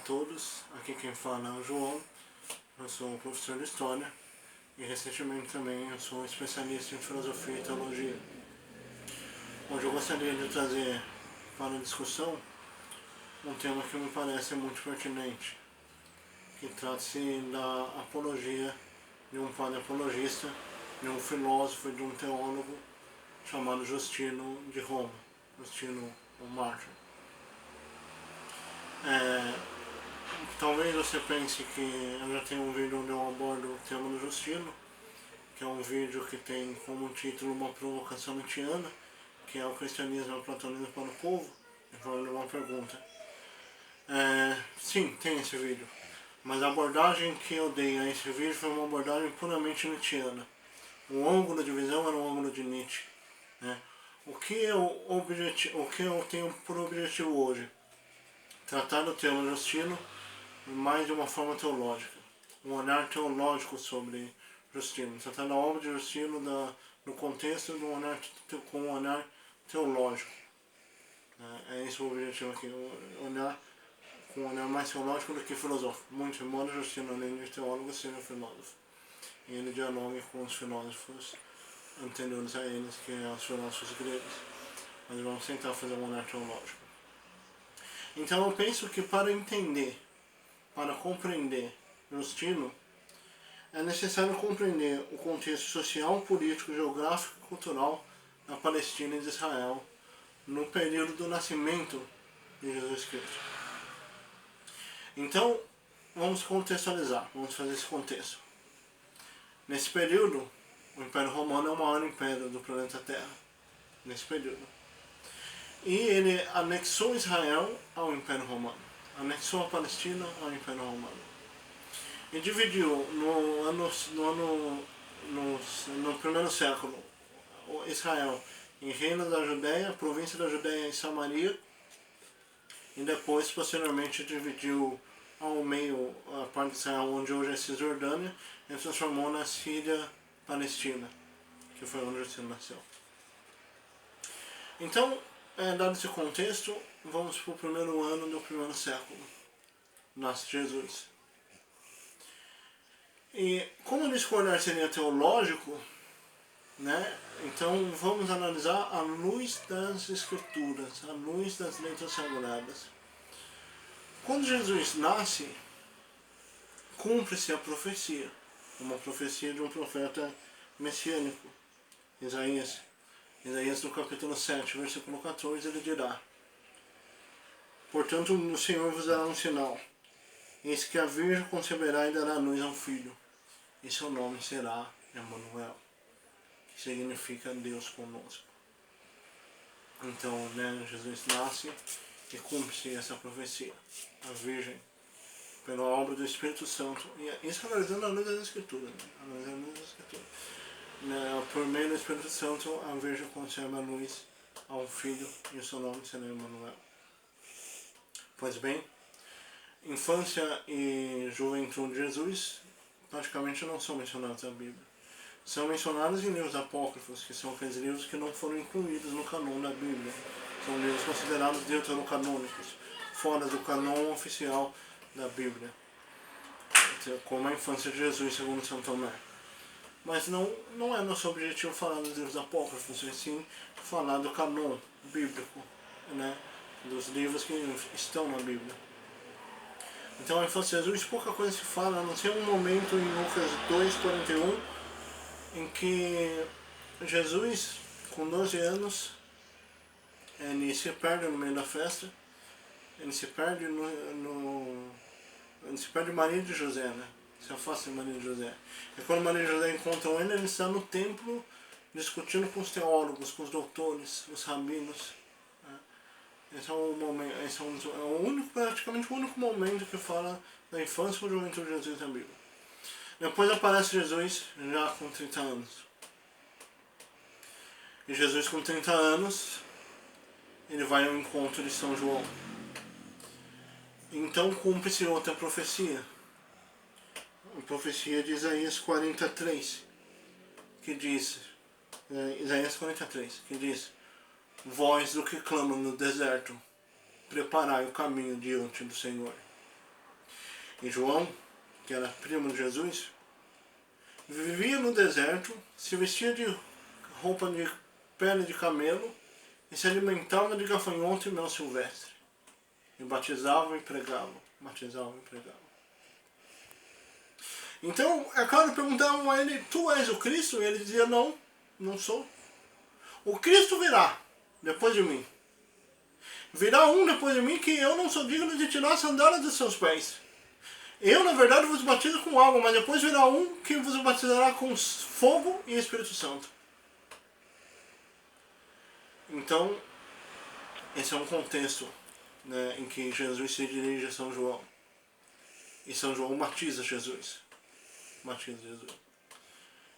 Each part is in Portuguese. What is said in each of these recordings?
todos, aqui quem fala é o João, eu sou um professor de História e recentemente também eu sou um especialista em Filosofia e Teologia. Hoje eu gostaria de trazer para a discussão um tema que me parece muito pertinente, que trata-se da apologia de um padre apologista, de um filósofo e de um teólogo chamado Justino de Roma, Justino o Mártir. Talvez você pense que eu já tenho um vídeo onde eu abordo o tema do Justino, que é um vídeo que tem como título uma provocação nietzschiana, que é o cristianismo e o platonismo para o povo, em forma de uma pergunta. Sim, tem esse vídeo, mas a abordagem que eu dei a esse vídeo foi uma abordagem puramente nietzschiana. O ângulo de visão era o ângulo de Nietzsche. Né? O que eu tenho por objetivo hoje? Tratar do tema Justino mais de uma forma teológica, um olhar teológico sobre Justino, tratar da obra de Justino no contexto de com um olhar teológico. É esse o objetivo aqui, olhar com um olhar mais teológico do que filosófico, muito embora Justino, além de teólogo, seja filósofo. E ele dialoga com os filósofos anteriores a eles, que são os filósofos gregos. Mas vamos tentar fazer um olhar teológico. Então eu penso que para compreender Justino, é necessário compreender o contexto social, político, geográfico e cultural da Palestina e de Israel no período do nascimento de Jesus Cristo. Então, vamos contextualizar, vamos fazer esse contexto. Nesse período, o Império Romano é o maior império do planeta Terra. Nesse período. E ele anexou Israel ao Império Romano. Anexou a Palestina ao Império Romano. E dividiu no primeiro século Israel em reino da Judéia, província da Judéia e Samaria. E depois, posteriormente, dividiu ao meio a parte de Israel, onde hoje é Cisjordânia, e transformou na Síria Palestina, que foi onde Jesus nasceu. Então, dado esse contexto, vamos para o primeiro ano do primeiro século. Nasce Jesus. E como eu disse que o olhar seria teológico, né? Então vamos analisar à luz das Escrituras, à luz das letras sagradas. Quando Jesus nasce, cumpre-se a profecia, uma profecia de um profeta messiânico, Isaías. Isaías no capítulo 7, versículo 14, ele dirá: portanto, o Senhor vos dará um sinal. Eis que a Virgem conceberá e dará à luz a um filho, e seu nome será Emanuel, que significa Deus conosco. Então, Jesus nasce e cumpre-se essa profecia. A Virgem, pela obra do Espírito Santo, e isso analisando a luz das Escrituras, por meio do Espírito Santo, a Virgem concebe a luz a um filho, e o seu nome será Emanuel. Pois bem, infância e juventude de Jesus praticamente não são mencionados na Bíblia. São mencionados em livros apócrifos, que são aqueles livros que não foram incluídos no canon da Bíblia. São livros considerados deuterocanônicos, fora do canon oficial da Bíblia, como a infância de Jesus, segundo São Tomé. Mas não é nosso objetivo falar dos livros apócrifos, e sim falar do canon bíblico, né, dos livros que estão na Bíblia. Então a infância de Jesus, pouca coisa se fala, a não ser um momento em Lucas 2:41, em que Jesus, com 12 anos, ele se perde no meio da festa, ele se perde ele se perde Maria de José, né? Se afasta de Maria de José. E quando Maria de José encontra ele, ele está no templo discutindo com os teólogos, com os doutores, os rabinos. Esse é o momento, praticamente o único momento que fala da infância e da juventude de Jesus na Bíblia. Depois aparece Jesus já com 30 anos. E Jesus com 30 anos, ele vai ao encontro de São João. Então cumpre-se outra profecia. A profecia de Isaías 43, que diz, Isaías 43, que diz: voz do que clama no deserto, preparai o caminho diante do Senhor. e João, que era primo de Jesus, vivia no deserto, se vestia de roupa de pele de camelo e se alimentava de gafanhoto e mel silvestre. E batizavam e pregavam. Batizavam e pregavam. Então, é claro, perguntavam a ele, tu és o Cristo? E ele dizia, não, não sou. O Cristo virá depois de mim. Virá um depois de mim que eu não sou digno de tirar a sandália dos seus pés. Eu, na verdade, vos batizo com água, mas depois virá um que vos batizará com fogo e Espírito Santo. Então, esse é um contexto, né, em que Jesus se dirige a São João. E São João batiza Jesus. Batiza Jesus.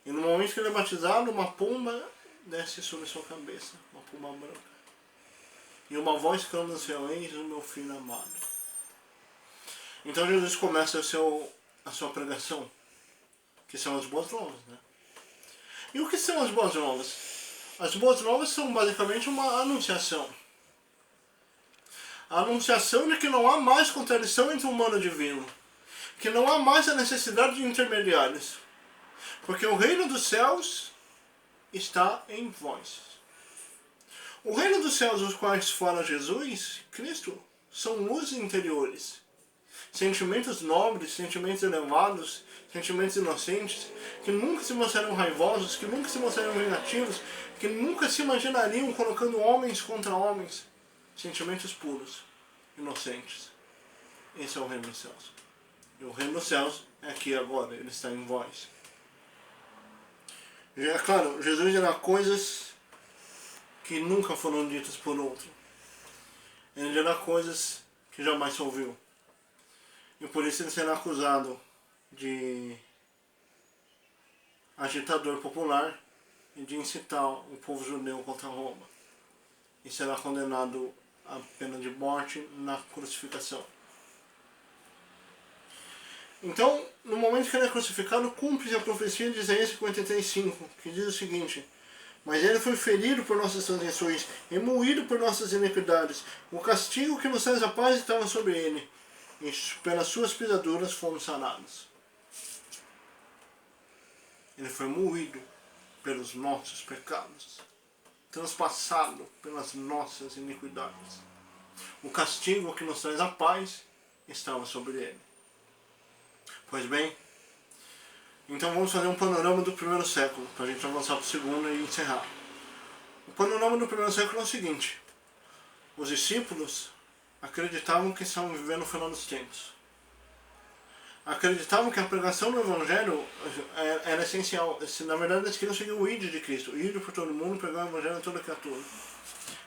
E no momento que ele é batizado, uma pomba desce sobre sua cabeça. Uma pomba branca. E uma voz clama no céu, eis o meu filho amado. Então Jesus começa a sua pregação, que são as boas novas, né? E o que são as boas novas? As boas novas são basicamente uma anunciação. A anunciação de que não há mais contradição entre o humano e o divino. Que não há mais a necessidade de intermediários. Porque o reino dos céus está em vós. O reino dos céus, os quais fala Jesus, Cristo, são luzes interiores. Sentimentos nobres, sentimentos elevados, sentimentos inocentes, que nunca se mostrarão raivosos, que nunca se mostrarão vingativos, que nunca se imaginariam colocando homens contra homens. Sentimentos puros, inocentes. Esse é o reino dos céus. E o reino dos céus é aqui agora, ele está em vós. É claro, Jesus dirá coisas que nunca foram ditas por outro. Ele dirá coisas que jamais se ouviu. E por isso ele será acusado de agitador popular e de incitar o povo judeu contra Roma. E será condenado à pena de morte na crucificação. Então, no momento que ele é crucificado, cumpre-se a profecia de Isaías 53:5, que diz o seguinte: mas ele foi ferido por nossas transgressões e moído por nossas iniquidades. O castigo que nos traz a paz estava sobre ele, e pelas suas pisaduras fomos sanados. Ele foi moído pelos nossos pecados, transpassado pelas nossas iniquidades. O castigo que nos traz a paz estava sobre ele. Pois bem, então vamos fazer um panorama do primeiro século, para a gente avançar para o segundo e encerrar. O panorama do primeiro século é o seguinte: os discípulos acreditavam que estavam vivendo o final dos tempos. Acreditavam que a pregação do Evangelho era essencial. Na verdade, eles queriam seguir o ID de Cristo, o ID por todo mundo, pregar o Evangelho a toda criatura.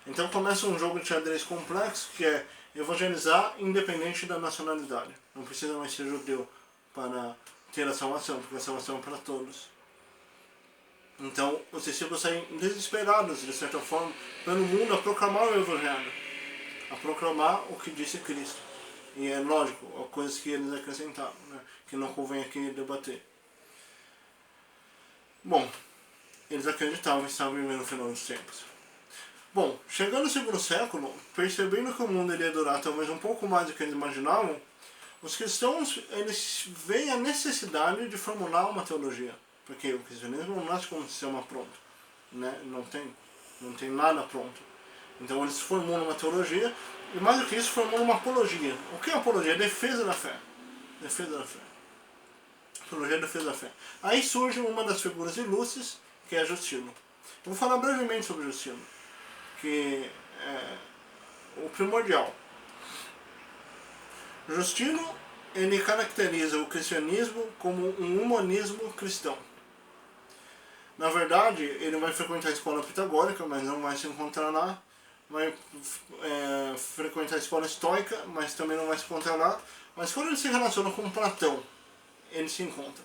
Então começa um jogo de xadrez complexo, que é evangelizar independente da nacionalidade. Não precisa mais ser judeu para ter a salvação, porque a salvação é para todos. Então, os discípulos saem desesperados, de certa forma, pelo mundo a proclamar o Evangelho, a proclamar o que disse Cristo. E é lógico, coisas que eles acrescentaram, né, que não convém aqui debater. Bom, eles acreditavam que estavam vivendo o final dos tempos. Bom, chegando no segundo século, percebendo que o mundo iria durar talvez um pouco mais do que eles imaginavam, os cristãos, eles veem a necessidade de formular uma teologia. Porque o cristianismo não nasce como um sistema pronto. Né? Não tem nada pronto. Então eles formulam uma teologia, e mais do que isso, formulam uma apologia. O que é apologia? É defesa da fé. Defesa da fé. Apologia é defesa da fé. Aí surge uma das figuras ilustres, que é Justino. Eu vou falar brevemente sobre Justino, que é o primordial. Justino, ele caracteriza o cristianismo como um humanismo cristão. Na verdade, ele vai frequentar a escola pitagórica, mas não vai se encontrar lá. Vai frequentar a escola estoica, mas também não vai se encontrar lá. Mas quando ele se relaciona com Platão, ele se encontra.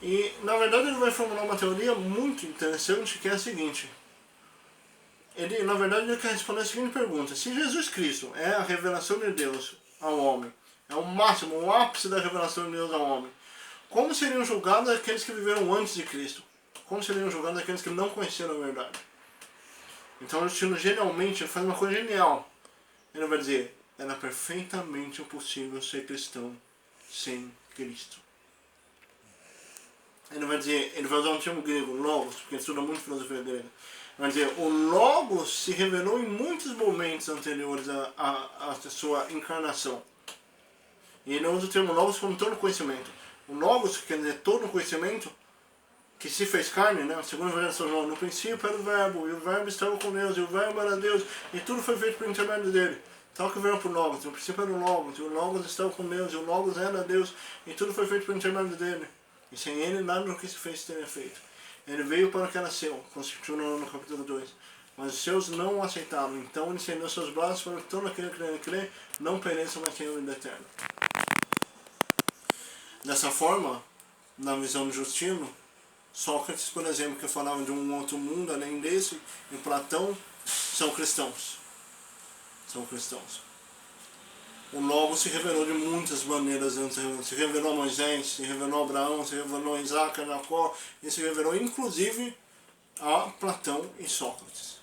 E, na verdade, ele vai formular uma teoria muito interessante, que é a seguinte. Na verdade, ele quer responder a seguinte pergunta: se Jesus Cristo é a revelação de Deus ao homem, é o máximo, o ápice da revelação de Deus ao homem, como seriam julgados aqueles que viveram antes de Cristo? Como seriam julgados aqueles que não conheceram a verdade? Então o Justino, genialmente, faz uma coisa genial. Ele vai dizer: era perfeitamente possível ser cristão sem Cristo. Ele vai usar um termo grego, logos, porque estuda muito filosofia grega. Vai dizer, o logos se revelou em muitos momentos anteriores à sua encarnação. E ele usa o termo logos como todo conhecimento. O logos, quer dizer todo conhecimento, que se fez carne, né? Segundo o Evangelho de São João, no princípio era o verbo, e o verbo estava com Deus, e o verbo era Deus, e tudo foi feito por intermédio dele. Tal que veio para o logos, no princípio era o logos, e o logos estava com Deus, e o logos era Deus, e tudo foi feito por intermédio dele. E sem ele nada do que se fez teria feito. Ele veio para o que era seu, constituindo no capítulo 2. Mas os seus não o aceitaram, então ele estendeu seus braços para que todo aquele que nele crê não pereça, mas tenha vida eterna. Dessa forma, na visão de Justino, Sócrates, por exemplo, que falava de um outro mundo além desse, e Platão, são cristãos. São cristãos. O Logos se revelou de muitas maneiras antes. Se revelou a Moisés, se revelou a Abraão, se revelou a Isaac, a Jacó, e se revelou inclusive a Platão e Sócrates.